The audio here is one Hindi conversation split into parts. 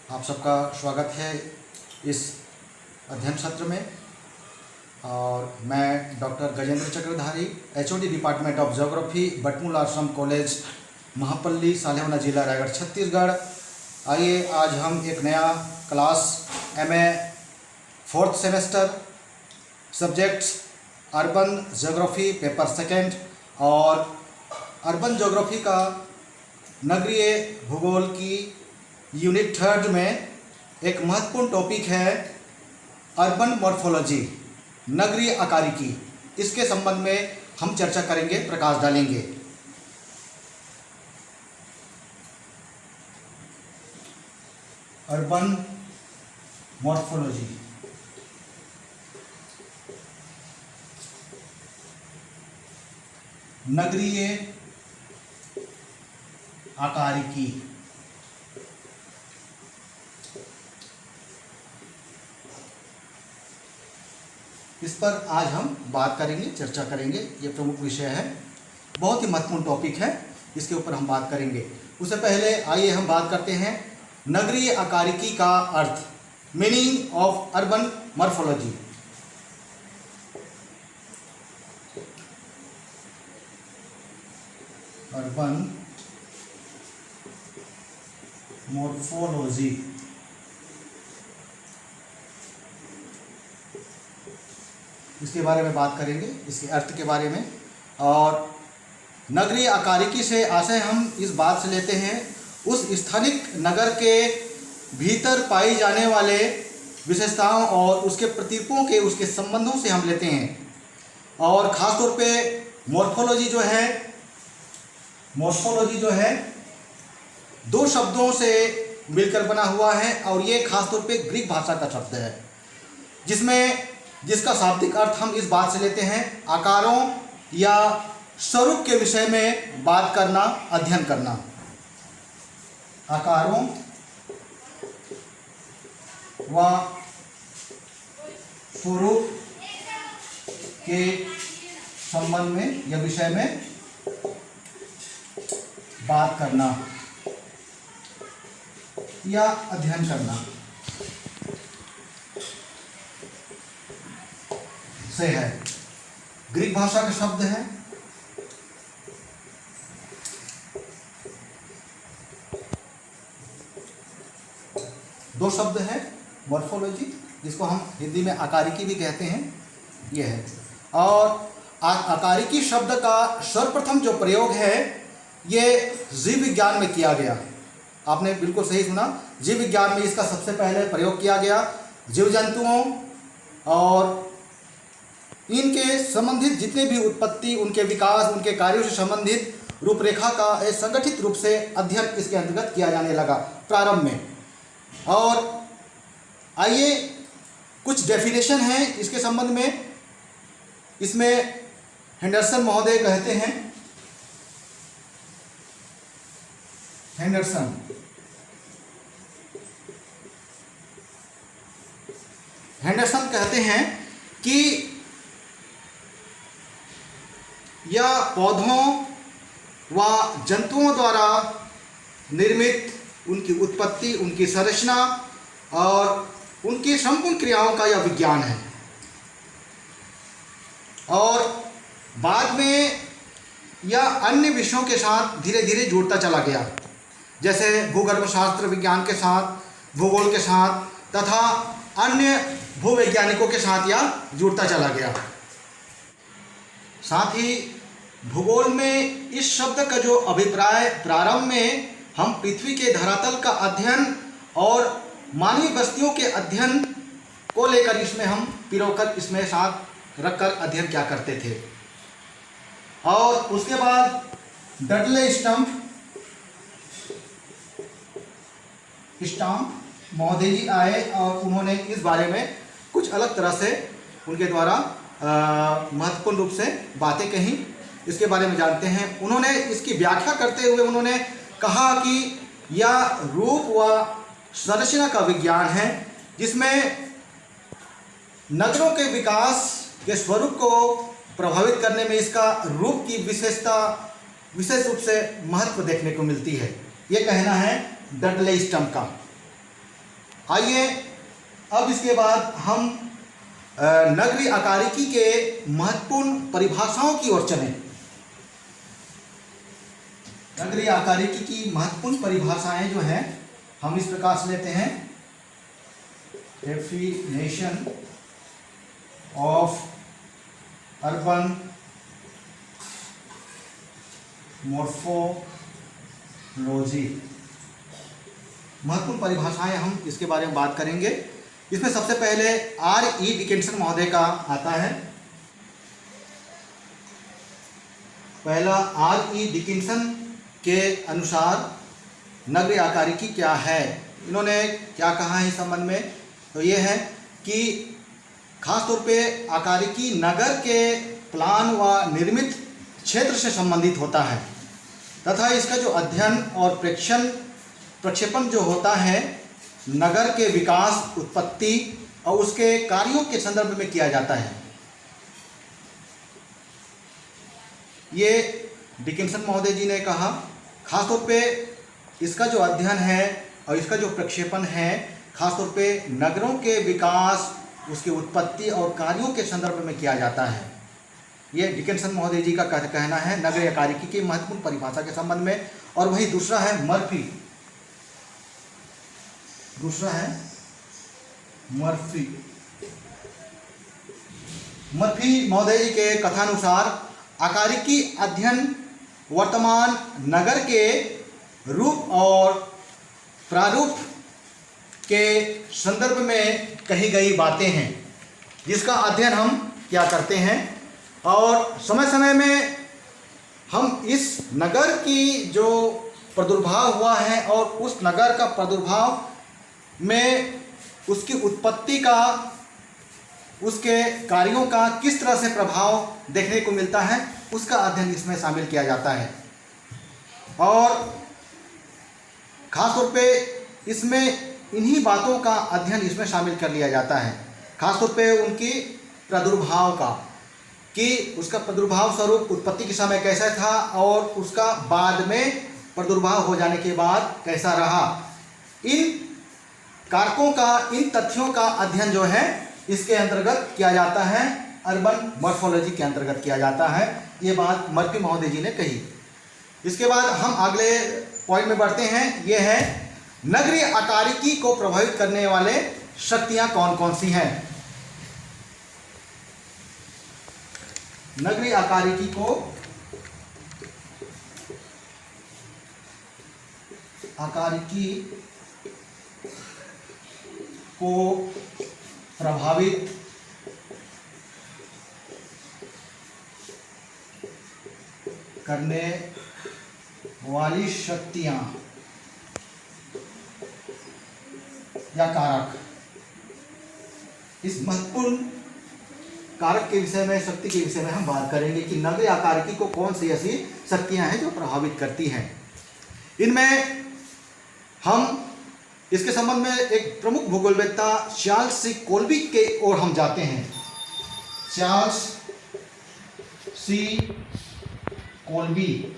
आप सबका स्वागत है इस अध्ययन सत्र में। और मैं doctor Gajendra Chakradhari, HOD department of geography, Batmul Ashram college, Mahapalli, सालेमना जिला, रायगढ़, छत्तीसगढ़। आइए आज हम एक नया class MA 4th semester subjects urban geography paper second और अर्बन ज्योग्राफी का नगरीय भूगोल की यूनिट 3rd में एक महत्वपूर्ण टॉपिक है अर्बन मॉर्फोलॉजी, नगरीय आकारिकी। इसके संबंध में हम चर्चा करेंगे, प्रकाश डालेंगे। अर्बन मॉर्फोलॉजी, नगरीय आकारिकी। इस पर आज हम बात करेंगे, चर्चा करेंगे। ये प्रमुख विषय है, बहुत ही महत्वपूर्ण टॉपिक है, इसके ऊपर हम बात करेंगे। उससे पहले आइए हम बात करते हैं नगरीय आकारिकी का अर्थ, meaning of urban morphology. Urban morphology इसके बारे में बात करेंगे, इसके अर्थ के बारे में। और नगरीय आकारिकी से आशय हम इस बात से लेते हैं उस स्थानिक नगर के भीतर पाई जाने वाले विशेषताओं और उसके प्रतीकों के, उसके संबंधों से हम लेते हैं। और ख़ास तौर पे मॉर्फोलॉजी जो है दो शब्दों से मिलकर बना हुआ है और ये खास तौर पे ग्रीक भाषा का शब्द है, जिसका शाब्दिक अर्थ हम इस बात से लेते हैं आकारों या स्वरूप के विषय में बात करना, अध्ययन करना। आकारों व स्वरूप के संबंध में या विषय में बात करना या अध्ययन करना से है। ग्रीक भाषा का शब्द है। दो शब्द है मॉर्फोलॉजी, जिसको हम हिंदी में आकारिकी भी कहते हैं, यह है। और आकारिकी शब्द का सर्वप्रथम जो प्रयोग है ये जीव विज्ञान में किया गया। आपने बिल्कुल सही सुना, जीव विज्ञान में इसका सबसे पहले प्रयोग किया गया। जीव जंतुओं और इनके संबंधित जितने भी उत्पत्ति, उनके विकास, उनके कार्यों से संबंधित रूपरेखा का एक संगठित रूप से अध्ययन इसके अंतर्गत किया जाने लगा प्रारंभ में। और आइए कुछ डेफिनेशन है इसके संबंध में। इसमें हेंडरसन महोदय कहते हैं, हेंडरसन कहते हैं कि यह पौधों व जंतुओं द्वारा निर्मित उनकी उत्पत्ति, उनकी संरचना और उनकी संपूर्ण क्रियाओं का यह विज्ञान है। और बाद में यह अन्य विषयों के साथ धीरे धीरे जुड़ता चला गया, जैसे भूगर्भशास्त्र विज्ञान के साथ, भूगोल के साथ तथा अन्य भूवैज्ञानिकों के साथ यह जुड़ता चला गया। साथ ही भूगोल में इस शब्द का जो अभिप्राय, प्रारंभ में हम पृथ्वी के धरातल का अध्ययन और मानवीय बस्तियों के अध्ययन को लेकर इसमें हम पिरोकर इसमें साथ रखकर अध्ययन क्या करते थे। और उसके बाद डडले स्टम्प महोदय जी आए और उन्होंने इस बारे में कुछ अलग तरह से उनके द्वारा महत्वपूर्ण रूप से बातें कही। इसके बारे में जानते हैं। उन्होंने इसकी व्याख्या करते हुए उन्होंने कहा कि यह रूप व संरचना का विज्ञान है, जिसमें नगरों के विकास के स्वरूप को प्रभावित करने में इसका रूप की विशेष रूप से महत्व देखने को मिलती है। ये कहना है डडले स्टम्प का। आइए अब इसके बाद हम नगरीय आकारिकी के महत्वपूर्ण परिभाषाओं की ओर चलें। नगरीय आकारिकी की महत्वपूर्ण परिभाषाएं जो हैं हम इस प्रकार से लेते हैं। डेफिनेशन ऑफ अर्बन मॉर्फोलॉजी, महत्वपूर्ण परिभाषाएं हम इसके बारे में बात करेंगे। इसमें सबसे पहले R.E. डिकिंसन महोदय का आता है। पहला R.E. डिकिंसन के अनुसार नगरीय आकारिकी क्या है, इन्होंने क्या कहा है इस संबंध में, तो ये है कि खासतौर पे आकारिकी नगर के प्लान व निर्मित क्षेत्र से संबंधित होता है तथा इसका जो अध्ययन और प्रक्षेपण जो होता है नगर के विकास, उत्पत्ति और उसके कार्यों के संदर्भ में किया जाता है। ये डिकिंसन महोदय जी ने कहा खासतौर पे इसका जो अध्ययन है और इसका जो प्रक्षेपण है खासतौर पे नगरों के विकास, उसकी उत्पत्ति और कार्यों के संदर्भ में किया जाता है। ये डिकिंसन महोदय जी का कहना है नगरीय आकारिकी की महत्वपूर्ण परिभाषा के संबंध में। और वही दूसरा है मर्फी महोदय जी के कथानुसार आकारिकी अध्ययन वर्तमान नगर के रूप और प्रारूप के संदर्भ में कही गई बातें हैं जिसका अध्ययन हम क्या करते हैं और समय समय में हम इस नगर की जो प्रादुर्भाव हुआ है और उस नगर का प्रादुर्भाव में उसकी उत्पत्ति का, उसके कार्यों का किस तरह से प्रभाव देखने को मिलता है उसका अध्ययन इसमें शामिल किया जाता है। और खासतौर पे इसमें इन्हीं बातों का अध्ययन इसमें शामिल कर लिया जाता है, खासतौर पे उनकी प्रादुर्भाव का, कि उसका प्रादुर्भाव स्वरूप उत्पत्ति के समय कैसा था और उसका बाद में प्रादुर्भाव हो जाने के बाद कैसा रहा। इन कारकों का, इन तथ्यों का अध्ययन जो है इसके अंतर्गत किया जाता है, अर्बन मॉर्फोलॉजी के अंतर्गत किया जाता है। ये बात मर्फी महोदय जी ने कही। इसके बाद हम अगले पॉइंट में बढ़ते हैं। ये है नगरीय आकारिकी को प्रभावित करने वाले शक्तियां कौन कौन सी हैं। नगरीय आकारिकी को प्रभावित करने वाली शक्तियां या कारक, इस महत्वपूर्ण कारक के विषय में, शक्ति के विषय में हम बात करेंगे कि नगरीय आकारिकी को कौन सी ऐसी शक्तियां हैं जो प्रभावित करती हैं। इनमें हम इसके संबंध में एक प्रमुख भूगोलवेत्ता चार्ल्स सी कोल्बी के ओर हम जाते हैं। चार्ल्स सी कोल्बी,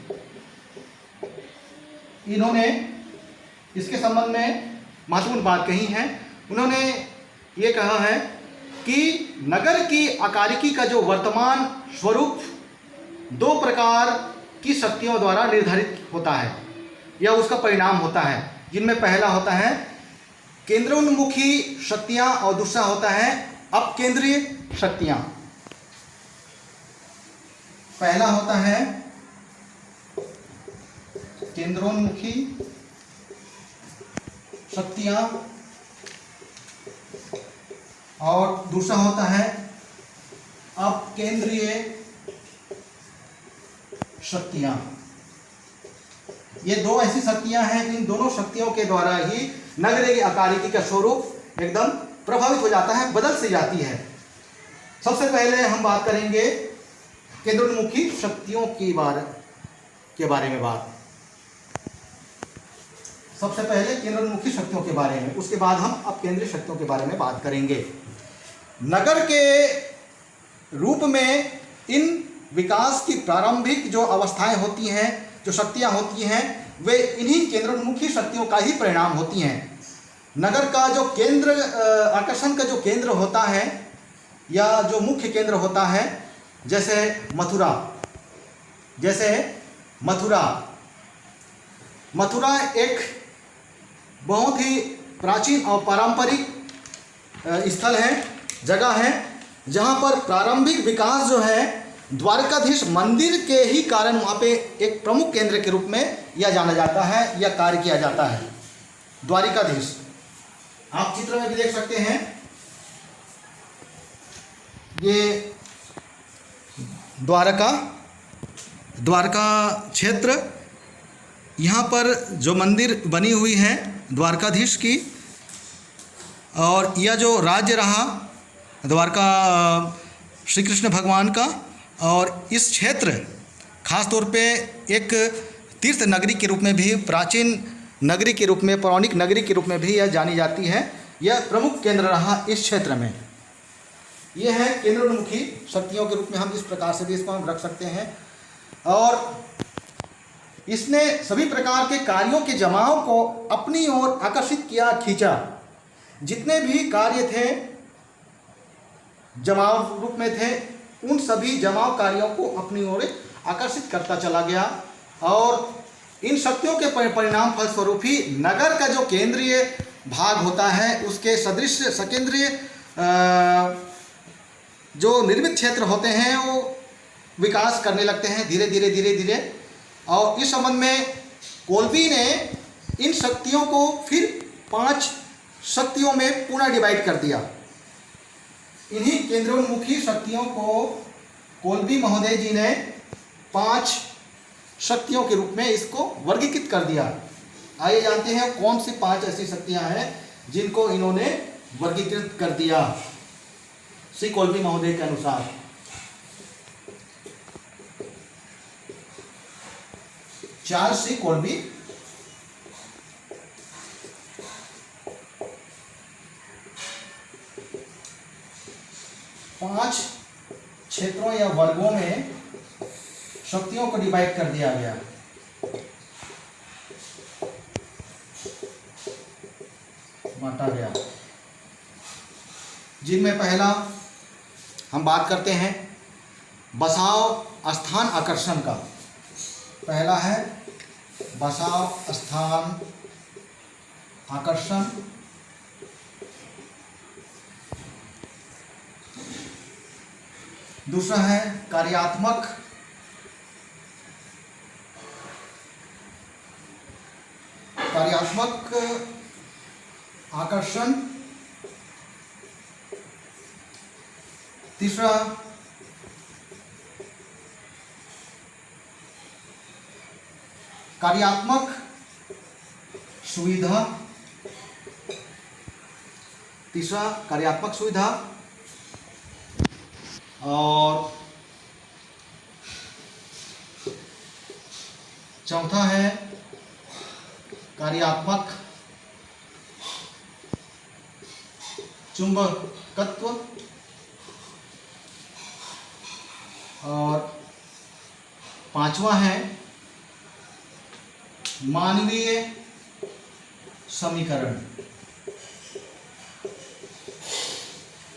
इन्होंने इसके संबंध में महत्वपूर्ण बात कही है। उन्होंने ये कहा है कि नगर की आकारिकी का जो वर्तमान स्वरूप दो प्रकार की शक्तियों द्वारा निर्धारित होता है या उसका परिणाम होता है, जिनमें पहला होता है केंद्रोन्मुखी शक्तियां और दूसरा होता है अपकेंद्रीय शक्तियां। पहला होता है केंद्रोन्मुखी शक्तियां और दूसरा होता है अपकेंद्रीय शक्तियां। ये दो ऐसी शक्तियां हैं, इन दोनों शक्तियों के द्वारा ही नगरीय आकारिकी का स्वरूप एकदम प्रभावित हो जाता है, बदल से जाती है। सबसे पहले हम बात करेंगे केंद्रोन्मुखी शक्तियों के बारे में बात। सबसे पहले केंद्रोन्मुखी शक्तियों के बारे में, उसके बाद हम अपकेंद्रीय शक्तियों के बारे में बात करेंगे। नगर के रूप में इन विकास की प्रारंभिक जो अवस्थाएं होती हैं, जो शक्तियां होती हैं, वे इन्हीं केंद्रोन्मुखी शक्तियों का ही परिणाम होती हैं। नगर का जो केंद्र, आकर्षण का जो केंद्र होता है या जो मुख्य केंद्र होता है, जैसे मथुरा, मथुरा एक बहुत ही प्राचीन और पारंपरिक स्थल है, जगह है, जहाँ पर प्रारंभिक विकास जो है द्वारकाधीश मंदिर के ही कारण वहाँ पे एक प्रमुख केंद्र के रूप में यह जाना जाता है या कार्य किया जाता है। द्वारिकाधीश आप चित्र में भी देख सकते हैं, ये द्वारका क्षेत्र, यहाँ पर जो मंदिर बनी हुई है द्वारकाधीश की, और यह जो राज्य रहा द्वारका श्री कृष्ण भगवान का, और इस क्षेत्र खास तौर पे एक तीर्थ नगरी के रूप में भी, प्राचीन नगरी के रूप में, पौराणिक नगरी के रूप में भी यह जानी जाती है। यह प्रमुख केंद्र रहा इस क्षेत्र में। यह है केंद्रोन्मुखी शक्तियों के रूप में, हम इस प्रकार से भी इसको हम रख सकते हैं। और इसने सभी प्रकार के कार्यों के जमाव को अपनी ओर आकर्षित किया, खींचा। जितने भी कार्य थे जमाव रूप में थे, उन सभी जमाव कार्यों को अपनी ओर आकर्षित करता चला गया, और इन शक्तियों के परिणाम फलस्वरूप ही नगर का जो केंद्रीय भाग होता है उसके सदृश सकेंद्रीय जो निर्मित क्षेत्र होते हैं वो विकास करने लगते हैं धीरे धीरे। और इस संबंध में कोल्बी ने इन शक्तियों को फिर 5 शक्तियों में पुनः डिवाइड कर दिया। इन्हीं केंद्रोन्मुखी शक्तियों को कोल्बी महोदय जी ने 5 शक्तियों के रूप में इसको वर्गीकृत कर दिया। आइए जानते हैं कौन सी 5 ऐसी शक्तियां हैं जिनको इन्होंने वर्गीकृत कर दिया श्री कोल्बी महोदय के अनुसार। चार्ल्स सी कोल्बी पांच क्षेत्रों या वर्गों में शक्तियों को डिवाइड कर दिया गया। बांटा गया, जिनमें पहला हम बात करते हैं बसाव स्थान आकर्षण का। पहला है बसाव स्थान आकर्षण। दूसरा है कार्यात्मक आकर्षण। तीसरा कार्यात्मक सुविधा। और चौथा है कार्यात्मक चुंबकत्व। और पांचवा है मानवीय समीकरण।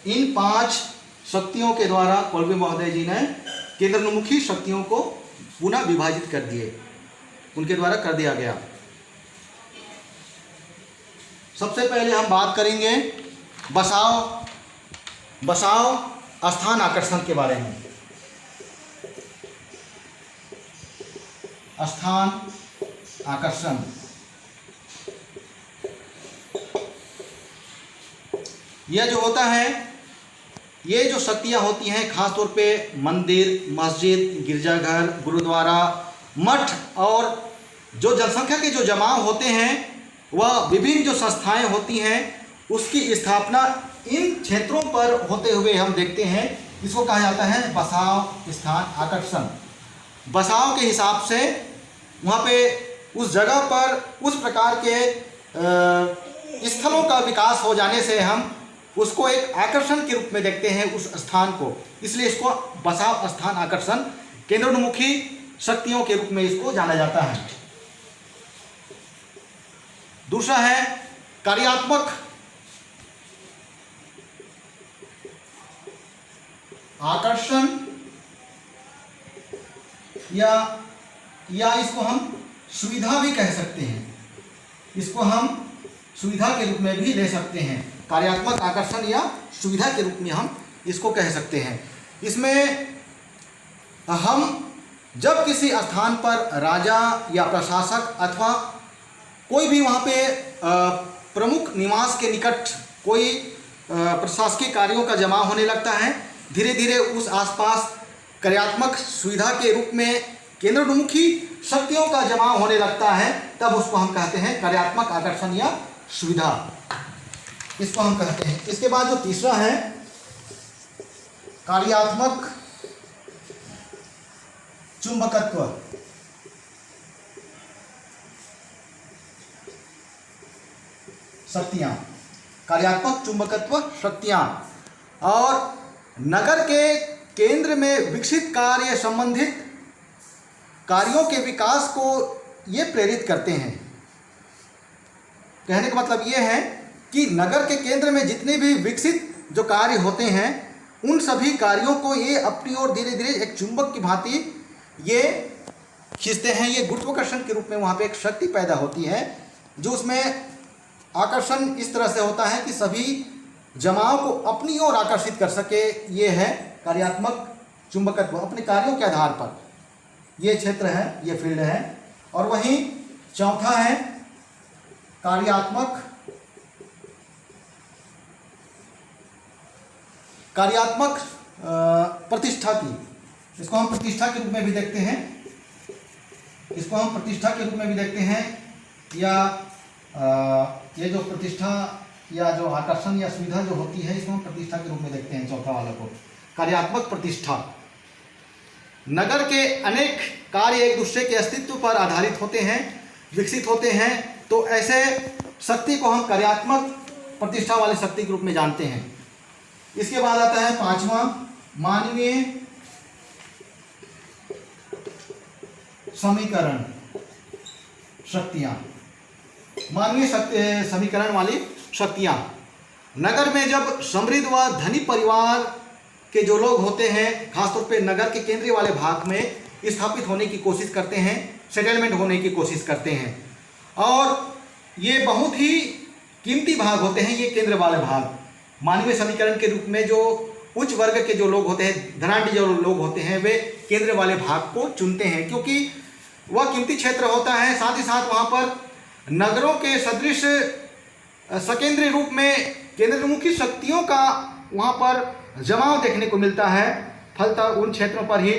इन 5 शक्तियों के द्वारा कोल्बी महोदय जी ने केंद्रोन्मुखी शक्तियों को पुनः विभाजित कर दिए, उनके द्वारा कर दिया गया। सबसे पहले हम बात करेंगे बसाव स्थान आकर्षण के बारे में। स्थान आकर्षण यह जो होता है, ये जो शक्तियाँ होती हैं खास तौर पे मंदिर, मस्जिद, गिरजाघर, गुरुद्वारा, मठ और जो जनसंख्या के जो जमाव होते हैं, वह विभिन्न जो संस्थाएं होती हैं उसकी स्थापना इन क्षेत्रों पर होते हुए हम देखते हैं। इसको कहा जाता है बसाव स्थान आकर्षण। बसाव के हिसाब से वहाँ पे उस जगह पर उस प्रकार के स्थलों का विकास हो जाने से हम उसको एक आकर्षण के रूप में देखते हैं उस स्थान को, इसलिए इसको बसाव स्थान आकर्षण केंद्रोन्मुखी शक्तियों के रूप में इसको जाना जाता है। दूसरा है कार्यात्मक आकर्षण या इसको हम सुविधा भी कह सकते हैं, इसको हम सुविधा के रूप में भी ले सकते हैं। कार्यात्मक आकर्षण या सुविधा के रूप में हम इसको कह सकते हैं। इसमें हम जब किसी स्थान पर राजा या प्रशासक अथवा कोई भी वहाँ पे प्रमुख निवास के निकट कोई प्रशासकीय कार्यों का जमा होने लगता है, धीरे धीरे उस आसपास कार्यात्मक सुविधा के रूप में केंद्रोन्मुखी शक्तियों का जमा होने लगता है, तब उसको हम कहते हैं कार्यात्मक आकर्षण या सुविधा, इसको हम कहते हैं। इसके बाद जो तीसरा है कार्यात्मक चुंबकत्व। शक्तियां, कार्यात्मक चुंबकत्व शक्तियां, और नगर के केंद्र में विकसित कार्य संबंधित कार्यों के विकास को ये प्रेरित करते हैं। कहने का मतलब ये है कि नगर के केंद्र में जितने भी विकसित जो कार्य होते हैं उन सभी कार्यों को ये अपनी ओर धीरे धीरे एक चुंबक की भांति ये खींचते हैं। ये गुरुत्वाकर्षण के रूप में वहाँ पे एक शक्ति पैदा होती है, जो उसमें आकर्षण इस तरह से होता है कि सभी जमाव को अपनी ओर आकर्षित कर सके। ये है कार्यात्मक चुंबकत्व, अपने कार्यों के आधार पर। ये क्षेत्र है, ये फील्ड है। और वहीं चौथा है कार्यात्मक प्रतिष्ठा की। इसको हम प्रतिष्ठा के रूप में भी देखते हैं, इसको हम प्रतिष्ठा के रूप में भी देखते हैं, या ये जो प्रतिष्ठा या जो आकर्षण या सुविधा जो होती है इसको हम प्रतिष्ठा के रूप में देखते हैं। चौथा वाला को कार्यात्मक प्रतिष्ठा। नगर के अनेक कार्य एक दूसरे के अस्तित्व पर आधारित होते हैं, विकसित होते हैं, तो ऐसे शक्ति को हम कार्यात्मक प्रतिष्ठा वाली शक्ति के रूप में जानते हैं। इसके बाद आता है पांचवा मानवीय समीकरण शक्तियां। मानवीय समीकरण वाली शक्तियां। नगर में जब समृद्ध व धनी परिवार के जो लोग होते हैं, खासतौर पे नगर के केंद्रीय वाले भाग में स्थापित होने की कोशिश करते हैं, सेटलमेंट होने की कोशिश करते हैं, और ये बहुत ही कीमती भाग होते हैं ये केंद्र वाले भाग। मानवीय समीकरण के रूप में जो उच्च वर्ग के जो लोग होते हैं, धनाढ्य जो लोग होते हैं, वे केंद्र वाले भाग को चुनते हैं, क्योंकि वह कीमती क्षेत्र होता है। साथ ही साथ वहाँ पर नगरों के सदृश सकेंद्रीय रूप में केंद्रोन्मुखी शक्तियों का वहाँ पर जमाव देखने को मिलता है। फलतः उन क्षेत्रों पर ही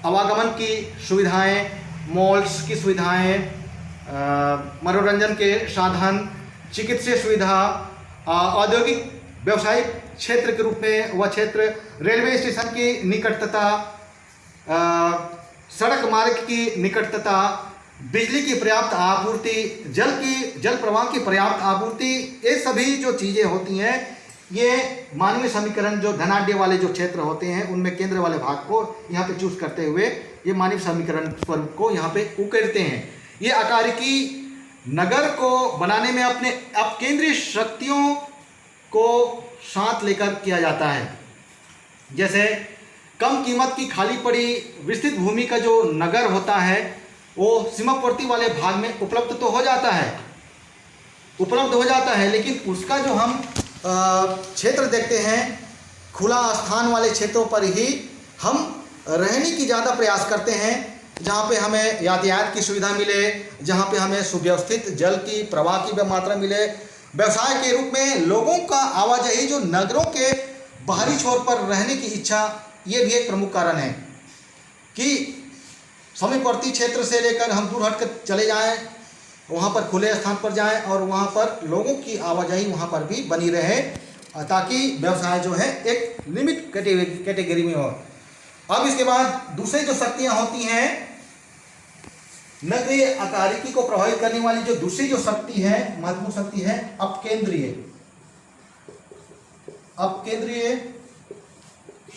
आवागमन की सुविधाएं, मॉल्स की सुविधाएं, मनोरंजन के साधन, चिकित्सीय सुविधा, औद्योगिक व्यवसायिक क्षेत्र के रूप में वह क्षेत्र, रेलवे स्टेशन की निकटता, सड़क मार्ग की निकटता, बिजली की पर्याप्त आपूर्ति, जल प्रवाह की पर्याप्त आपूर्ति, ये सभी जो चीज़ें होती हैं ये मानवीय समीकरण जो धनाढ्य वाले जो क्षेत्र होते हैं उनमें केंद्र वाले भाग को यहाँ पे चूज करते हुए ये मानवीय समीकरण स्वरूप को यहाँ पे उकेरते हैं। ये आकारिकी नगर को बनाने में अपने अपकेंद्रीय शक्तियों को साथ लेकर किया जाता है। जैसे कम कीमत की खाली पड़ी विस्तृत भूमि का जो नगर होता है वो सीमावर्ती वाले भाग में उपलब्ध तो हो जाता है, लेकिन उसका जो हम क्षेत्र देखते हैं खुला स्थान वाले क्षेत्रों पर ही हम रहने की ज़्यादा प्रयास करते हैं, जहाँ पे हमें यातायात की सुविधा मिले, जहाँ पे हमें सुव्यवस्थित जल की प्रवाह की मात्रा मिले। व्यवसाय के रूप में लोगों का आवाजाही जो नगरों के बाहरी छोर पर रहने की इच्छा, ये भी एक प्रमुख कारण है कि समीपवर्ती क्षेत्र से लेकर हम दूर हट कर चले जाएं, वहाँ पर खुले स्थान पर जाएं और वहाँ पर लोगों की आवाजाही वहाँ पर भी बनी रहे, ताकि व्यवसाय जो है एक लिमिट कैटेगरी में हो। अब इसके बाद दूसरी जो शक्तियाँ होती हैं, नगरीय आकारिकी को प्रभावित करने वाली जो दूसरी जो शक्ति है, महत्वपूर्ण शक्ति है अपकेंद्रीय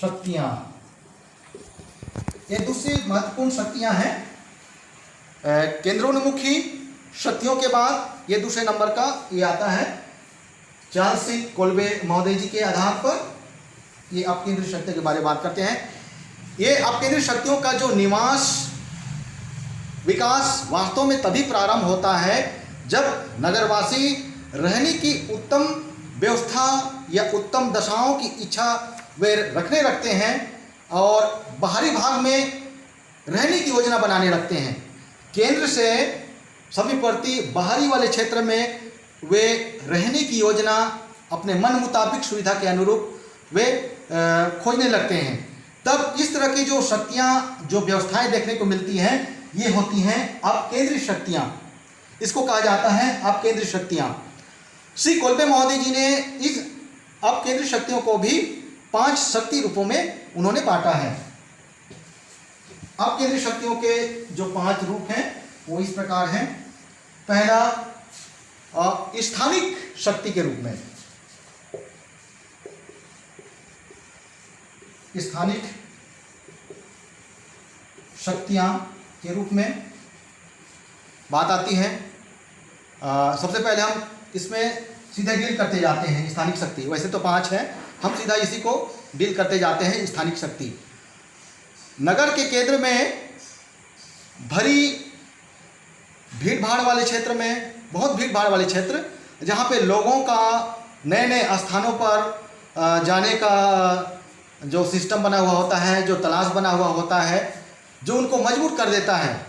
शक्तियाँ। ये दूसरी महत्वपूर्ण शक्तियाँ हैं। केंद्रोन्मुखी शक्तियों के बाद ये दूसरे नंबर का ये आता है चार्ल्स सी कोल्बे महोदय जी के आधार पर। ये अपकेंद्रित शक्तियों के बारे में बात करते हैं। ये अपकेंद्रित शक्तियों का जो निवास विकास वास्तव में तभी प्रारंभ होता है जब नगरवासी रहने की उत्तम व्यवस्था या उत्तम दशाओं की इच्छा वे रखते हैं और बाहरी भाग में रहने की योजना बनाने लगते हैं। केंद्र से समीपवर्ती बाहरी वाले क्षेत्र में वे रहने की योजना अपने मन मुताबिक सुविधा के अनुरूप वे खोजने लगते हैं। तब इस तरह की जो शक्तियाँ जो व्यवस्थाएं देखने को मिलती हैं ये होती हैं अपकेंद्रित शक्तियाँ। इसको कहा जाता है अपकेंद्रित शक्तियाँ। श्री कोल्बे महोदय जी ने इस अपकेंद्रित शक्तियों को भी 5 शक्ति रूपों में उन्होंने बांटा है। अपकेंद्रित शक्तियों के जो 5 रूप हैं वो इस प्रकार हैं। पहला स्थानिक शक्ति के रूप में, स्थानिक शक्तियां के रूप में बात आती है। सबसे पहले हम इसमें सीधे डील करते जाते हैं स्थानिक शक्ति। वैसे तो 5 है, हम सीधा इसी को डील करते जाते हैं। स्थानिक शक्ति नगर के केंद्र में भरी भीड़ भाड़ वाले क्षेत्र में, बहुत भीड़ भाड़ वाले क्षेत्र जहाँ पे लोगों का नए नए स्थानों पर जाने का जो सिस्टम बना हुआ होता है, जो तलाश बना हुआ होता है, जो उनको मजबूर कर देता है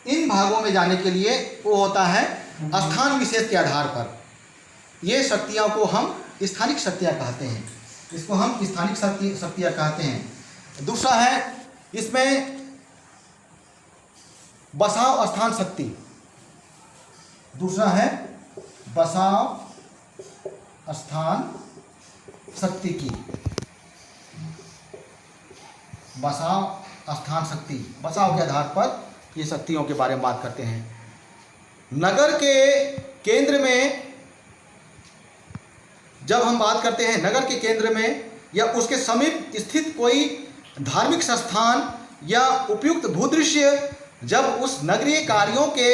इन भागों में जाने के लिए, वो होता है स्थान विशेष के आधार पर। ये शक्तियों को हम स्थानिक शक्तियाँ कहते हैं। इसको हम स्थानिक शक्तियाँ कहते हैं। दूसरा है इसमें बसाव स्थान शक्ति। दूसरा है बसाव स्थान शक्ति की, बसाव स्थान शक्ति, बसाव के आधार पर ये शक्तियों के बारे में बात करते हैं। नगर के केंद्र में जब हम बात करते हैं, नगर के केंद्र में या उसके समीप स्थित कोई धार्मिक संस्थान या उपयुक्त भूदृश्य जब उस नगरीय कार्यों के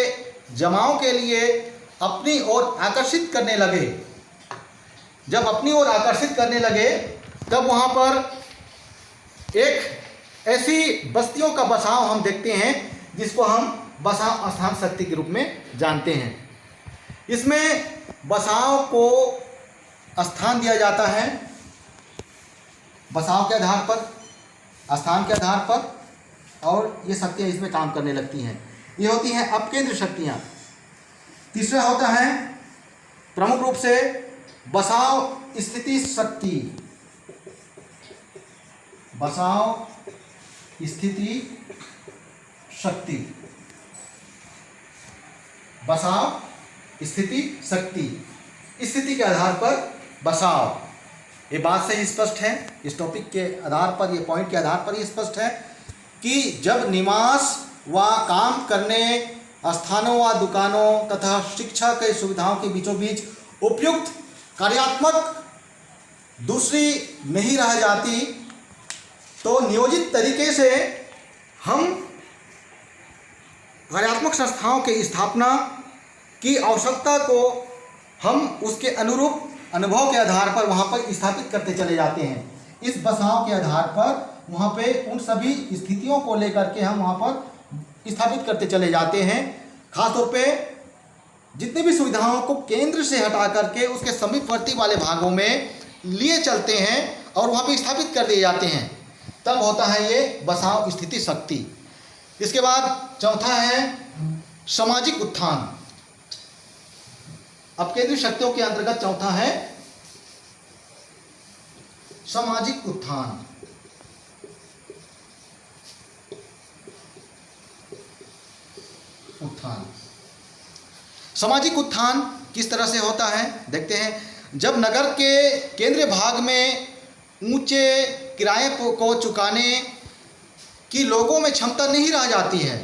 जमाव के लिए अपनी ओर आकर्षित करने लगे, जब अपनी ओर आकर्षित करने लगे, तब वहाँ पर एक ऐसी बस्तियों का बसाव हम देखते हैं जिसको हम बसाव स्थान शक्ति के रूप में जानते हैं। इसमें बसाव को स्थान दिया जाता है, बसाव के आधार पर, स्थान के आधार पर, और ये शक्तियाँ इसमें काम करने लगती हैं। ये होती हैं अपकेंद्र शक्तियाँ। तीसरा होता है प्रमुख रूप से बसाव स्थिति शक्ति, बसाव स्थिति शक्ति, बसाव स्थिति शक्ति। स्थिति के आधार पर बसाव, ये बात से स्पष्ट है, इस टॉपिक के आधार पर, ये पॉइंट के आधार पर ये स्पष्ट है कि जब निवास व काम करने स्थानों व दुकानों तथा शिक्षा के सुविधाओं के बीचों बीच उपयुक्त कार्यात्मक दूसरी नहीं रह जाती, तो नियोजित तरीके से हम कार्यात्मक संस्थाओं की स्थापना की आवश्यकता को हम उसके अनुरूप अनुभव के आधार पर वहाँ पर स्थापित करते चले जाते हैं। इस बसाव के आधार पर वहाँ पे उन सभी स्थितियों को लेकर के हम वहाँ पर स्थापित करते चले जाते हैं। खासतौर पे जितनी भी सुविधाओं को केंद्र से हटा करके उसके समीपवर्ती वाले भागों में लिए चलते हैं और वहाँ पे स्थापित कर दिए जाते हैं, तब होता है ये बसाव स्थिति शक्ति। इसके बाद चौथा है सामाजिक उत्थान। अपकेंद्रित शक्तियों के अंतर्गत चौथा है सामाजिक उत्थान। उत्थान, सामाजिक उत्थान किस तरह से होता है देखते हैं। जब नगर के केंद्रीय भाग में ऊंचे किराए को चुकाने की लोगों में क्षमता नहीं रह जाती है,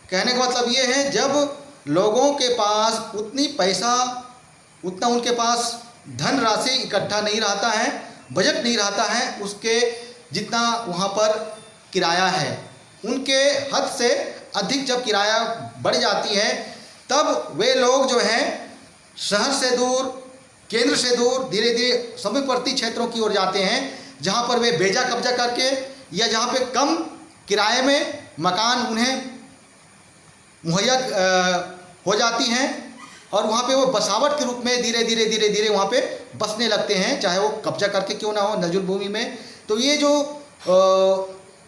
कहने का मतलब ये है जब लोगों के पास उतना उनके पास धन राशि इकट्ठा नहीं रहता है, बजट नहीं रहता है उसके जितना वहाँ पर किराया है, उनके हद से अधिक जब किराया बढ़ जाती है तब वे लोग जो हैं शहर से दूर, केंद्र से दूर धीरे धीरे समीपवर्ती क्षेत्रों की ओर जाते हैं, जहाँ पर वे बेजा कब्जा करके या जहाँ पे कम किराए में मकान उन्हें मुहैया हो जाती हैं और वहाँ पे वो बसावट के रूप में धीरे धीरे वहाँ पे बसने लगते हैं, चाहे वो कब्जा करके क्यों ना हो नजुल भूमि में। तो ये जो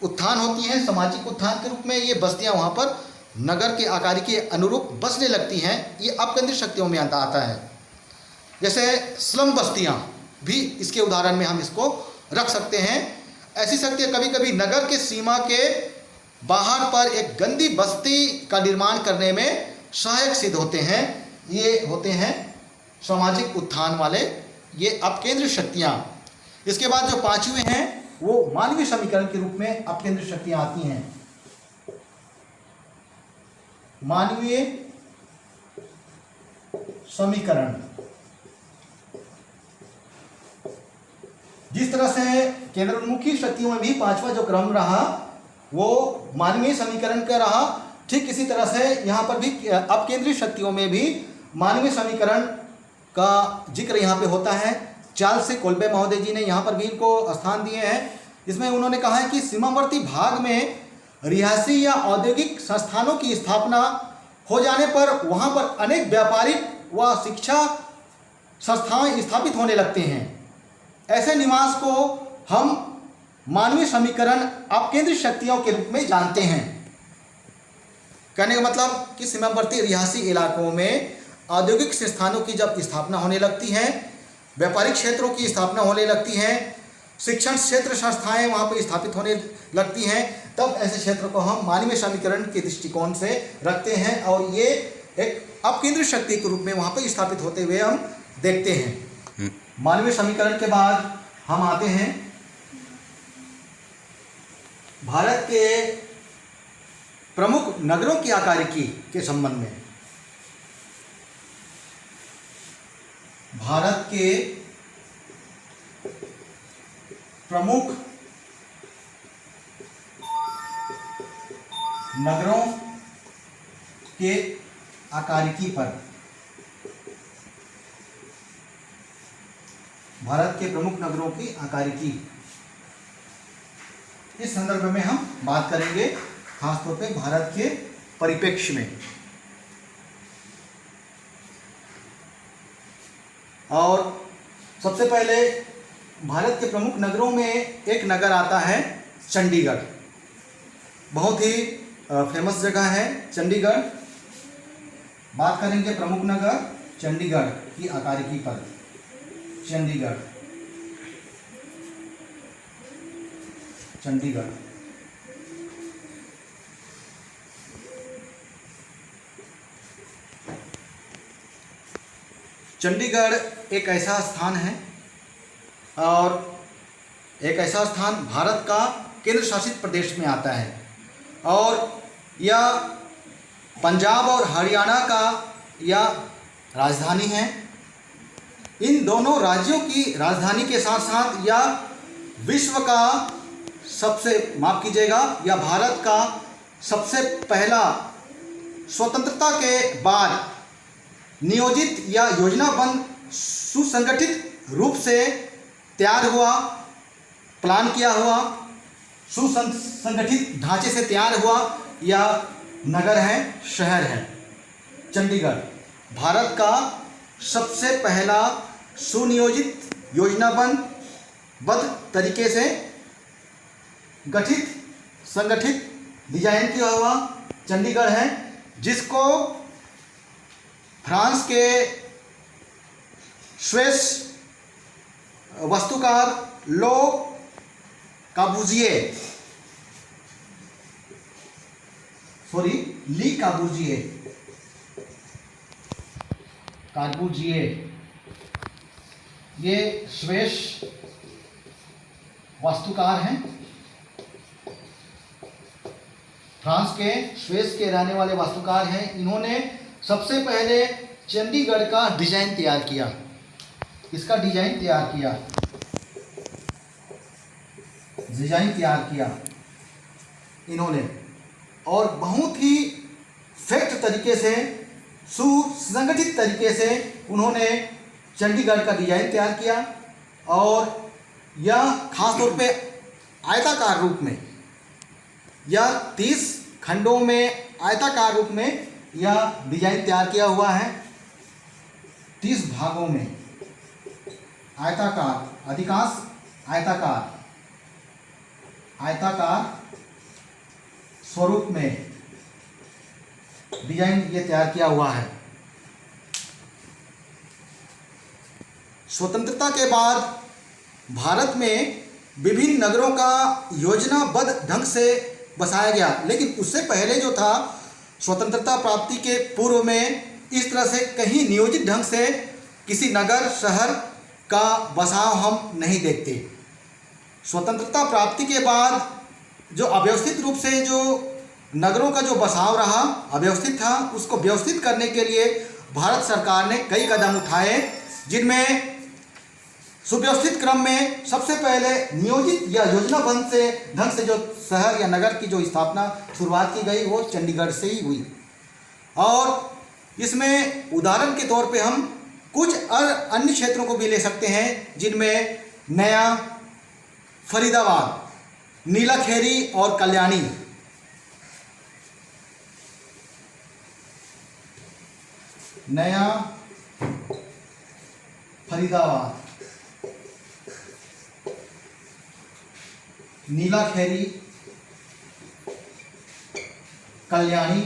उत्थान होती हैं सामाजिक उत्थान के रूप में, ये बस्तियाँ वहाँ पर नगर के आकार के अनुरूप बसने लगती हैं। ये अपकेंद्रित शक्तियों में आता है। जैसे स्लम बस्तियाँ भी इसके उदाहरण में हम इसको रख सकते हैं। ऐसी शक्तियाँ कभी कभी नगर के सीमा के बाहर पर एक गंदी बस्ती का निर्माण करने में सहायक सिद्ध होते हैं। ये होते हैं सामाजिक उत्थान वाले ये अपकेंद्रित शक्तियाँ। इसके बाद जो पांचवें हैं वो मानवीय समीकरण के रूप में अपकेंद्रित शक्तियाँ आती हैं। मानवीय समीकरण, जिस तरह से केंद्रोन्मुखी शक्तियों में भी पांचवा जो क्रम रहा वो मानवीय समीकरण का रहा, ठीक इसी तरह से यहाँ पर भी अपकेंद्रित शक्तियों में भी मानवीय समीकरण का जिक्र यहाँ पे होता है। चार्ल्स से कोल्बे महोदय जी ने यहाँ पर भी इनको स्थान दिए हैं। इसमें उन्होंने कहा है कि सीमावर्ती भाग में रिहायशी या औद्योगिक संस्थानों की स्थापना हो जाने पर वहाँ पर अनेक व्यापारिक व शिक्षा संस्थाएं स्थापित होने लगते हैं। ऐसे निवास को हम मानवीय समीकरण अपकेंद्रित शक्तियों के रूप में जानते हैं। कहने का मतलब कि सीमावर्ती रिहायशी इलाकों में औद्योगिक संस्थानों की जब स्थापना होने लगती है, व्यापारिक क्षेत्रों की स्थापना होने लगती है, शिक्षण क्षेत्र संस्थाएं वहाँ पर स्थापित होने लगती हैं, तब ऐसे क्षेत्र को हम मानवीय समीकरण के दृष्टिकोण से रखते हैं और ये एक अपकेंद्रित शक्ति के रूप में वहाँ पर स्थापित होते हुए हम देखते हैं। मानवीय समीकरण के बाद हम आते हैं भारत के प्रमुख नगरों की आकारिकी के संबंध में। भारत के प्रमुख नगरों के आकारिकी पर, भारत के प्रमुख नगरों की आकारिकी, इस संदर्भ में हम बात करेंगे खासतौर पे भारत के परिप्रेक्ष्य में। और सबसे पहले भारत के प्रमुख नगरों में एक नगर आता है चंडीगढ़। बहुत ही फेमस जगह है चंडीगढ़। बात करेंगे प्रमुख नगर चंडीगढ़ की आकारिकी पर। चंडीगढ़, चंडीगढ़ चंडीगढ़ एक ऐसा स्थान है और एक ऐसा स्थान भारत का केंद्र शासित प्रदेश में आता है और यह पंजाब और हरियाणा का यह राजधानी है। इन दोनों राज्यों की राजधानी के साथ साथ यह विश्व का सबसे, माफ कीजिएगा, यह भारत का सबसे पहला स्वतंत्रता के बाद नियोजित या योजनाबद्ध सुसंगठित रूप से तैयार हुआ, प्लान किया हुआ, सुसंगठित ढांचे से तैयार हुआ यह नगर है, शहर है। चंडीगढ़ भारत का सबसे पहला सुनियोजित योजनाबद्ध तरीके से गठित संगठित डिजाइन किया हुआ चंडीगढ़ है, जिसको फ्रांस के श्रेष्ठ वास्तुकार लो काबूजिए, ली काबूजिए, ये श्रेष्ठ वास्तुकार हैं। फ्रांस के स्वेस के रहने वाले वास्तुकार हैं। इन्होंने सबसे पहले चंडीगढ़ का डिजाइन तैयार किया, इसका डिजाइन तैयार किया इन्होंने। और बहुत ही फैक्ट तरीके से, सुसंगठित तरीके से उन्होंने चंडीगढ़ का डिजाइन तैयार किया और यह खास तौर पे आयताकार रूप में, यह 30 खंडों में आयताकार रूप में यह डिजाइन तैयार किया हुआ है। 30 भागों में आयताकार, अधिकांश आयताकार स्वरूप में डिजाइन ये तैयार किया हुआ है। स्वतंत्रता के बाद भारत में विभिन्न नगरों का योजनाबद्ध ढंग से बसाया गया, लेकिन उससे पहले जो था, स्वतंत्रता प्राप्ति के पूर्व में इस तरह से कहीं नियोजित ढंग से किसी नगर शहर का बसाव हम नहीं देखते। स्वतंत्रता प्राप्ति के बाद जो अव्यवस्थित रूप से जो नगरों का जो बसाव रहा, अव्यवस्थित था, उसको व्यवस्थित करने के लिए भारत सरकार ने कई कदम उठाए, जिनमें सुव्यवस्थित क्रम में सबसे पहले नियोजित या योजनाबद्ध से ढंग से जो शहर या नगर की जो स्थापना शुरुआत की गई वो चंडीगढ़ से ही हुई। और इसमें उदाहरण के तौर पे हम कुछ अन्य क्षेत्रों को भी ले सकते हैं, जिनमें नया फरीदाबाद, नीलाखेरी और कल्याणी। नया फरीदाबाद, नीलाखेरी, कल्याणी,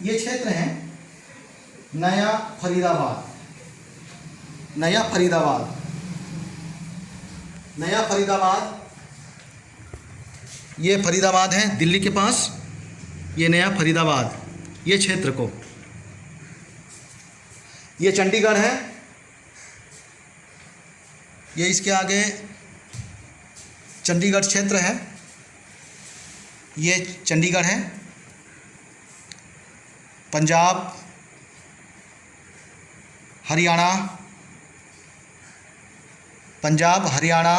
ये क्षेत्र हैं। नया फरीदाबाद, नया फरीदाबाद, नया फरीदाबाद, ये फरीदाबाद है दिल्ली के पास, ये नया फरीदाबाद, ये क्षेत्र को, ये चंडीगढ़ है, ये इसके आगे चंडीगढ़ क्षेत्र है, ये चंडीगढ़ है। पंजाब, हरियाणा, पंजाब हरियाणा,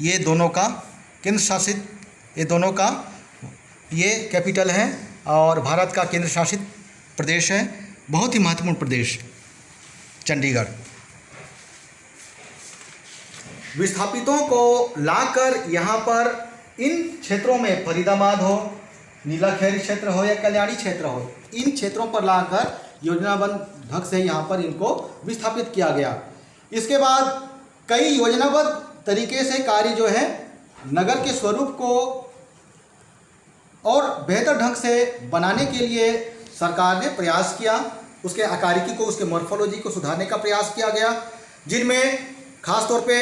ये दोनों का केंद्र शासित, ये दोनों का ये कैपिटल है और भारत का केंद्र शासित प्रदेश है, बहुत ही महत्वपूर्ण प्रदेश चंडीगढ़। विस्थापितों को लाकर यहाँ पर इन क्षेत्रों में, फरीदाबाद हो, नीलाखेरी क्षेत्र हो या कल्याणी क्षेत्र हो, इन क्षेत्रों पर लाकर योजनाबद्ध ढंग से यहाँ पर इनको विस्थापित किया गया। इसके बाद कई योजनाबद्ध तरीके से कार्य जो है नगर के स्वरूप को और बेहतर ढंग से बनाने के लिए सरकार ने प्रयास किया। उसके आकारिकी को, उसके मॉर्फोलॉजी को सुधारने का प्रयास किया गया, जिनमें खास तौर पे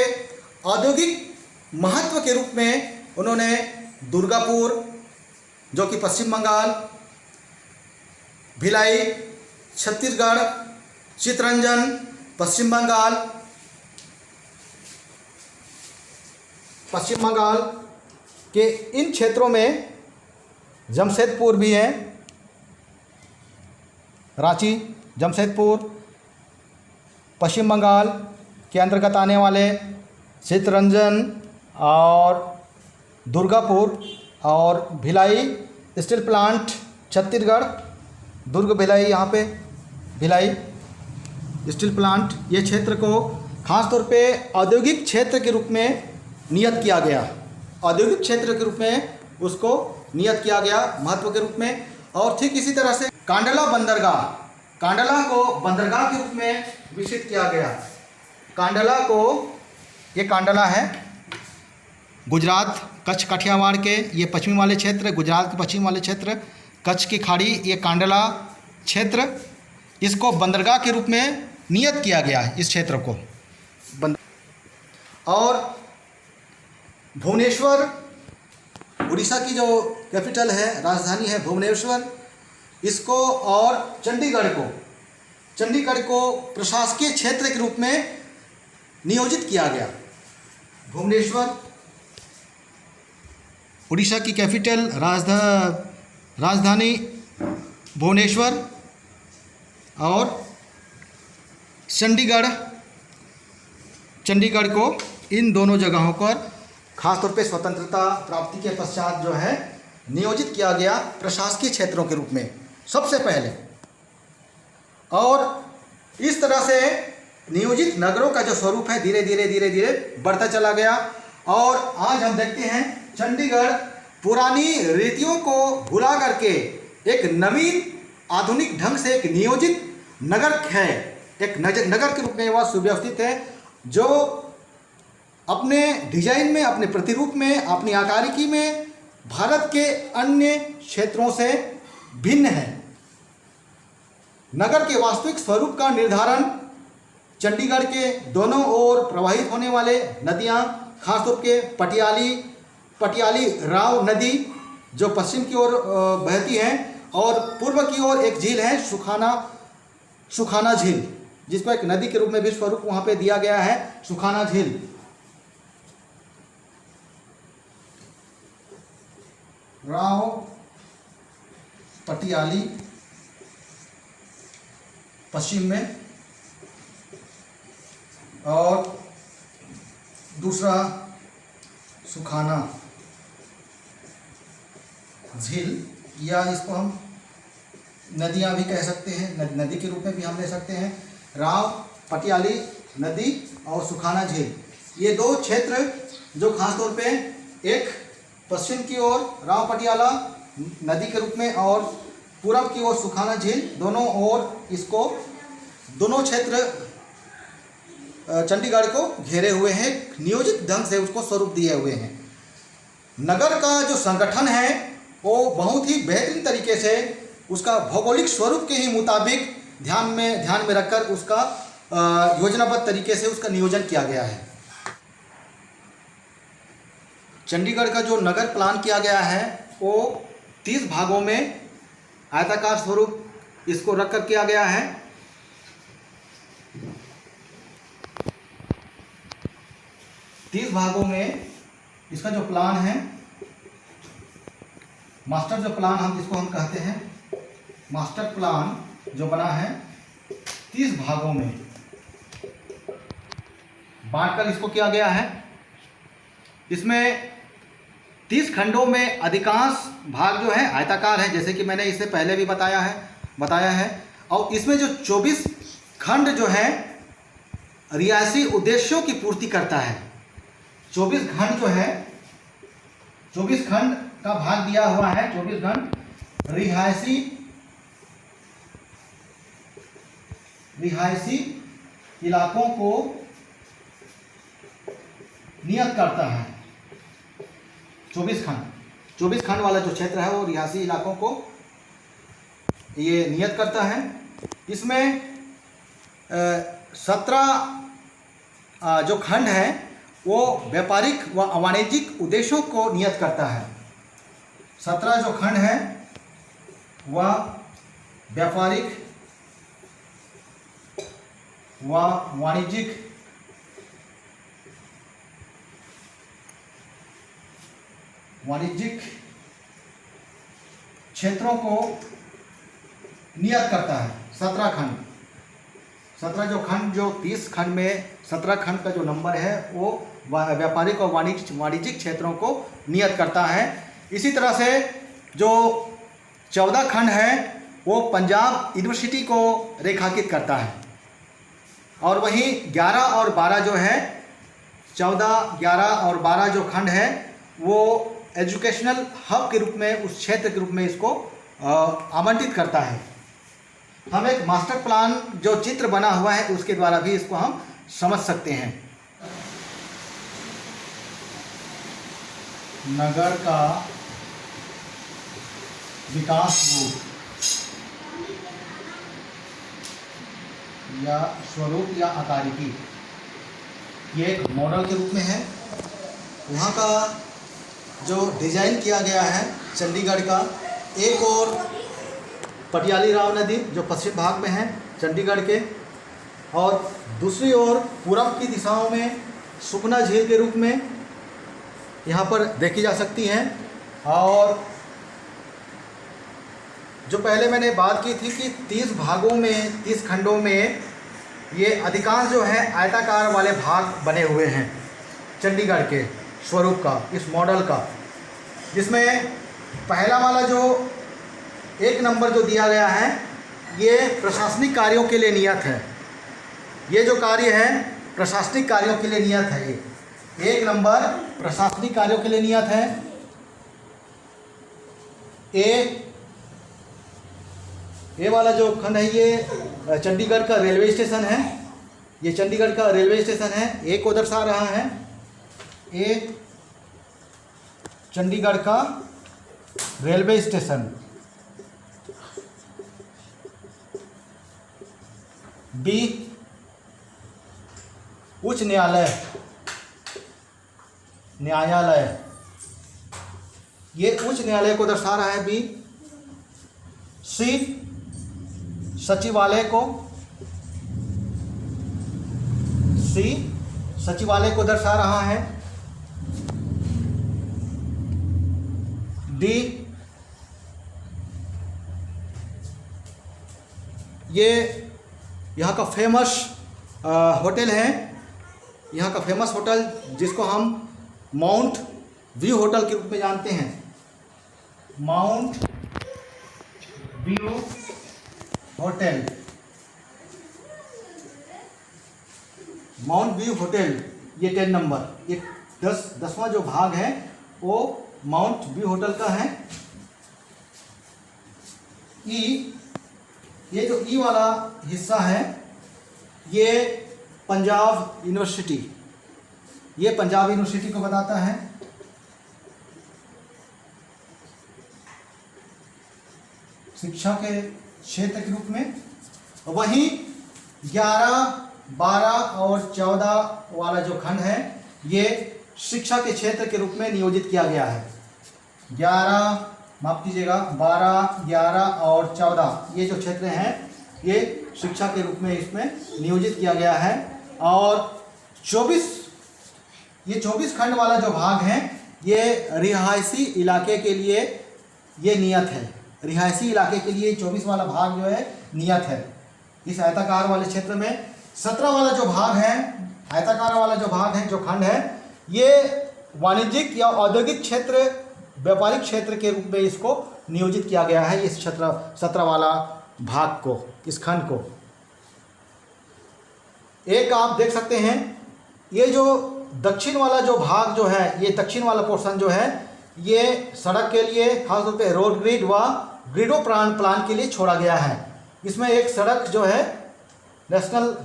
औद्योगिक महत्व के रूप में उन्होंने दुर्गापुर, जो कि पश्चिम बंगाल, भिलाई छत्तीसगढ़, चितरंजन पश्चिम बंगाल, पश्चिम बंगाल के इन क्षेत्रों में जमशेदपुर भी है, रांची, जमशेदपुर, पश्चिम बंगाल के अंतर्गत आने वाले चितरंजन और दुर्गापुर और भिलाई स्टील प्लांट छत्तीसगढ़, दुर्ग भिलाई, यहाँ पे भिलाई स्टील प्लांट, ये क्षेत्र को खास तौर पे औद्योगिक क्षेत्र के रूप में नियत किया गया, औद्योगिक क्षेत्र के रूप में उसको नियत किया गया महत्व के रूप में। और ठीक इसी तरह से कांडला बंदरगाह, कांडला को बंदरगाह के रूप में विकसित किया गया। कांडला को, ये कांडला है गुजरात, कच्छ, काठियावाड़ के ये पश्चिमी वाले क्षेत्र, गुजरात के पश्चिम वाले क्षेत्र, कच्छ की खाड़ी, ये कांडला क्षेत्र, इसको बंदरगाह के रूप में नियत किया गया है इस क्षेत्र को। और भुवनेश्वर, उड़ीसा की जो कैपिटल है, राजधानी है भुवनेश्वर, इसको और चंडीगढ़ को प्रशासकीय क्षेत्र के रूप में नियोजित किया गया। भुवनेश्वर उड़ीसा की कैपिटल, राजधानी भुवनेश्वर, और चंडीगढ़ को, इन दोनों जगहों पर खासतौर पे स्वतंत्रता प्राप्ति के पश्चात जो है नियोजित किया गया प्रशासकीय क्षेत्रों के रूप में सबसे पहले। और इस तरह से नियोजित नगरों का जो स्वरूप है धीरे धीरे बढ़ता चला गया। और आज हम देखते हैं चंडीगढ़ पुरानी रीतियों को भुला करके एक नवीन आधुनिक ढंग से एक नियोजित नगर है, एक नगर के रूप में वह सुव्यवस्थित है, जो अपने डिजाइन में, अपने प्रतिरूप में, अपनी आकारिकी में भारत के अन्य क्षेत्रों से भिन्न है। नगर के वास्तविक स्वरूप का निर्धारण चंडीगढ़ के दोनों ओर प्रवाहित होने वाले नदियां, खासतौर के पटियाली राव नदी जो पश्चिम की ओर बहती है, और पूर्व की ओर एक झील है सुखाना झील, जिसको एक नदी के रूप में भी स्वरूप वहां पे दिया गया है, सुखाना झील। राव पटियाली पश्चिम में, और दूसरा सुखाना झील, या इसको हम नदियां भी कह सकते हैं, नदी के रूप में भी हम ले सकते हैं। राव पटियाली नदी और सुखाना झील, ये दो क्षेत्र जो खासतौर पे एक पश्चिम की ओर राव पटियाला नदी के रूप में और पूरब की ओर सुखाना झील, दोनों ओर इसको दोनों क्षेत्र चंडीगढ़ को घेरे हुए हैं, नियोजित ढंग से उसको स्वरूप दिए हुए हैं। नगर का जो संगठन है वो बहुत ही बेहतरीन तरीके से उसका भौगोलिक स्वरूप के ही मुताबिक ध्यान में रखकर उसका योजनाबद्ध तरीके से उसका नियोजन किया गया है। चंडीगढ़ का जो नगर प्लान किया गया है वो 30 भागों में आयताकार स्वरूप इसको रखकर किया गया है। 30 भागों में इसका जो प्लान है, मास्टर जो प्लान हम जिसको हम कहते हैं, मास्टर प्लान जो बना है 30 भागों में बांटकर इसको किया गया है। इसमें 30 खंडों में अधिकांश भाग जो है आयताकार है, जैसे कि मैंने इससे पहले भी बताया है। और इसमें जो 24 खंड जो है रियासी उद्देश्यों की पूर्ति करता है। 24 खंड जो है, 24 खंड का भाग दिया हुआ है, 24 खंड रिहायशी इलाकों को नियत करता है। 24 खंड वाला जो क्षेत्र है वो रिहायशी इलाकों को ये नियत करता है। इसमें 17 जो खंड है वो व्यापारिक व वाणिज्यिक उद्देश्यों को नियत करता है। 17 जो खंड है वह व्यापारिक व वाणिज्यिक क्षेत्रों को नियत करता है। 17 जो खंड, जो 30 खंड में 17 खंड का जो नंबर है वो व्यापारिक और वाणिज्यिक क्षेत्रों को नियत करता है। इसी तरह से जो 14 खंड है वो पंजाब यूनिवर्सिटी को रेखांकित करता है। और वहीं 11 और 12 जो है, 14, 11 और 12 जो खंड है वो एजुकेशनल हब के रूप में, उस क्षेत्र के रूप में इसको आवंटित करता है। हम एक मास्टर प्लान जो चित्र बना हुआ है उसके द्वारा भी इसको हम समझ सकते हैं। नगर का विकास रूप या स्वरूप या आकारिकी, ये एक मॉडल के रूप में है। वहाँ का जो डिजाइन किया गया है चंडीगढ़ का, एक और पटियाली राव नदी जो पश्चिम भाग में है चंडीगढ़ के, और दूसरी ओर पूरब की दिशाओं में सुखना झील के रूप में यहाँ पर देखी जा सकती हैं। और जो पहले मैंने बात की थी कि 30 भागों में, 30 खंडों में ये अधिकांश जो है आयताकार वाले भाग बने हुए हैं चंडीगढ़ के स्वरूप का, इस मॉडल का, जिसमें पहला वाला जो 1 नंबर जो दिया गया है ये प्रशासनिक कार्यों के लिए नियत है। ये जो कार्य है प्रशासनिक कार्यों के लिए नियत है। ये 1 नंबर प्रशासनिक कार्यों के लिए नियत है। ए वाला जो खंड है ये चंडीगढ़ का रेलवे स्टेशन है। ये चंडीगढ़ का रेलवे स्टेशन है, ए को दर्शा रहा है। ए चंडीगढ़ का रेलवे स्टेशन। बी उच्च न्यायालय, ये उच्च न्यायालय को दर्शा रहा है बी। सी सचिवालय को, सी सचिवालय को दर्शा रहा है। डी ये यहाँ का फेमस होटल है, यहाँ का फेमस होटल जिसको हम माउंट व्यू होटल के रूप में जानते हैं। Mount view hotel, mount view hotel ये 10 नंबर। ये 10वां जो भाग है वो माउंट व्यू होटल का है। ई ये जो ई वाला हिस्सा है ये पंजाब यूनिवर्सिटी, ये पंजाब यूनिवर्सिटी को बताता है। शिक्षा के क्षेत्र के रूप में। वहीं 11, 12 और 14 वाला जो खंड है ये शिक्षा के क्षेत्र के रूप में नियोजित किया गया है। 11 माफ कीजिएगा 12, 11 और 14 ये जो क्षेत्र हैं ये शिक्षा के रूप में इसमें नियोजित किया गया है। और 24 खंड वाला जो भाग है ये रिहायशी इलाके के लिए ये नियत है। रिहायशी इलाके के लिए 24 वाला भाग जो है नियत है। इस आयताकार वाले क्षेत्र में 17 वाला जो भाग है, आयताकार वाला जो भाग है, जो खंड है, ये वाणिज्यिक या औद्योगिक क्षेत्र, व्यापारिक क्षेत्र के रूप में इसको नियोजित किया गया है। इस क्षेत्र 17 वाला भाग को, इस खंड को एक आप देख सकते हैं। ये जो दक्षिण वाला जो भाग जो है, ये दक्षिण वाला पोर्शन जो है ये सड़क के लिए खासतौर पे रोड ग्रिड व ग्रिडो प्लान के लिए छोड़ा गया है। इसमें एक सड़क जो है नेशनल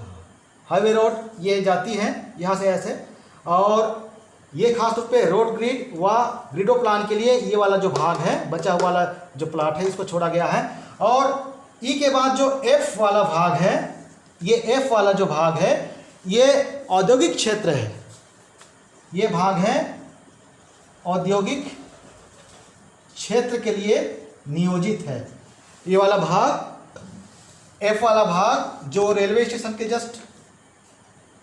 हाईवे रोड ये जाती है यहाँ से ऐसे, और ये खासतौर पे रोड ग्रिड व ग्रिडो प्लान के लिए ये वाला जो भाग है, बचा हुआ वाला जो प्लाट है, इसको छोड़ा गया है। और ई के बाद जो एफ वाला भाग है, ये एफ वाला जो भाग है ये औद्योगिक क्षेत्र है। ये भाग है औद्योगिक क्षेत्र के लिए नियोजित है। ये वाला भाग, एफ वाला भाग जो रेलवे स्टेशन के जस्ट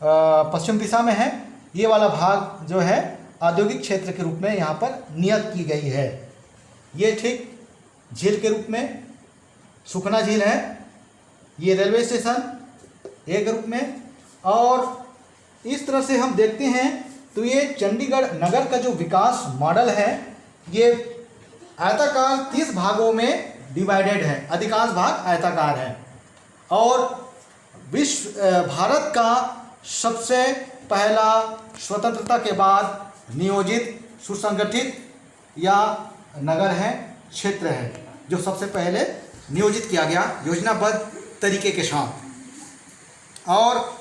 पश्चिम दिशा में है, ये वाला भाग जो है औद्योगिक क्षेत्र के रूप में यहाँ पर नियत की गई है। ये ठीक झील के रूप में सुखना झील है, ये रेलवे स्टेशन ए के रूप में। और इस तरह से हम देखते हैं तो ये चंडीगढ़ नगर का जो विकास मॉडल है ये आयताकार 30 भागों में डिवाइडेड है। अधिकांश भाग आयताकार है और भारत का सबसे पहला स्वतंत्रता के बाद नियोजित सुसंगठित या नगर है, क्षेत्र है, जो सबसे पहले नियोजित किया गया योजनाबद्ध तरीके के साथ। और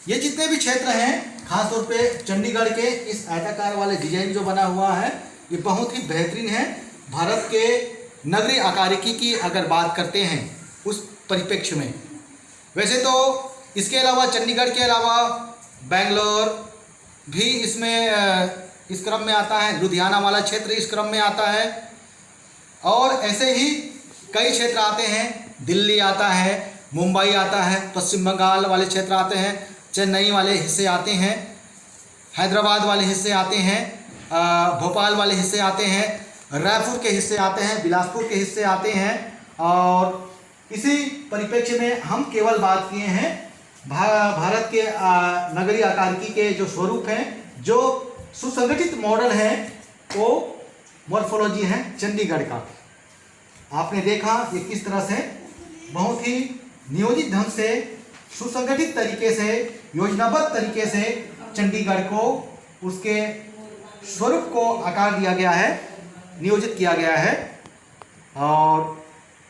ये जितने भी क्षेत्र हैं, खासतौर पे चंडीगढ़ के इस आयताकार वाले डिजाइन जो बना हुआ है ये बहुत ही बेहतरीन है। भारत के नगरीय आकारिकी की अगर बात करते हैं उस परिप्रेक्ष्य में, वैसे तो इसके अलावा चंडीगढ़ के अलावा बेंगलोर भी इसमें इस क्रम में आता है, लुधियाना वाला क्षेत्र इस क्रम में आता है, और ऐसे ही कई क्षेत्र आते हैं। दिल्ली आता है, मुंबई आता है, पश्चिम बंगाल वाले क्षेत्र आते हैं, चेन्नई वाले हिस्से आते हैं, हैदराबाद वाले हिस्से आते हैं, भोपाल वाले हिस्से आते हैं, रायपुर के हिस्से आते हैं, बिलासपुर के हिस्से आते हैं। और इसी परिप्रेक्ष्य में हम केवल बात किए हैं भारत के नगरीय आकारिकी के जो स्वरूप हैं, जो सुसंगठित मॉडल हैं, वो मॉर्फोलॉजी है चंडीगढ़ का। आपने देखा ये किस तरह से बहुत ही नियोजित ढंग से, सुसंगठित तरीके से, योजनाबद्ध तरीके से चंडीगढ़ को उसके स्वरूप को आकार दिया गया है, नियोजित किया गया है। और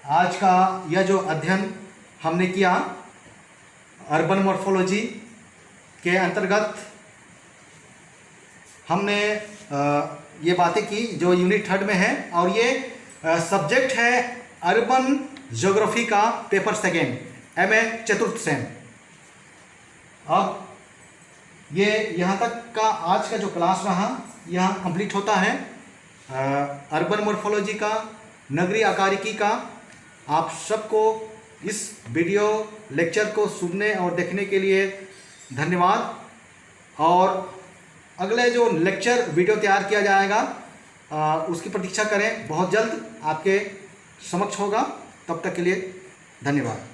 आज का यह जो अध्ययन हमने किया अर्बन मॉर्फोलॉजी के अंतर्गत, हमने ये बातें की जो यूनिट 3 में है, और ये सब्जेक्ट है अर्बन ज्योग्राफी का पेपर 2 MA 4th सेम। अब ये यहाँ तक का आज का जो क्लास रहा यहाँ कंप्लीट होता है अर्बन मॉर्फोलॉजी का, नगरीय आकारिकी का। आप सबको इस वीडियो लेक्चर को सुनने और देखने के लिए धन्यवाद। और अगले जो लेक्चर वीडियो तैयार किया जाएगा उसकी प्रतीक्षा करें, बहुत जल्द आपके समक्ष होगा। तब तक के लिए धन्यवाद।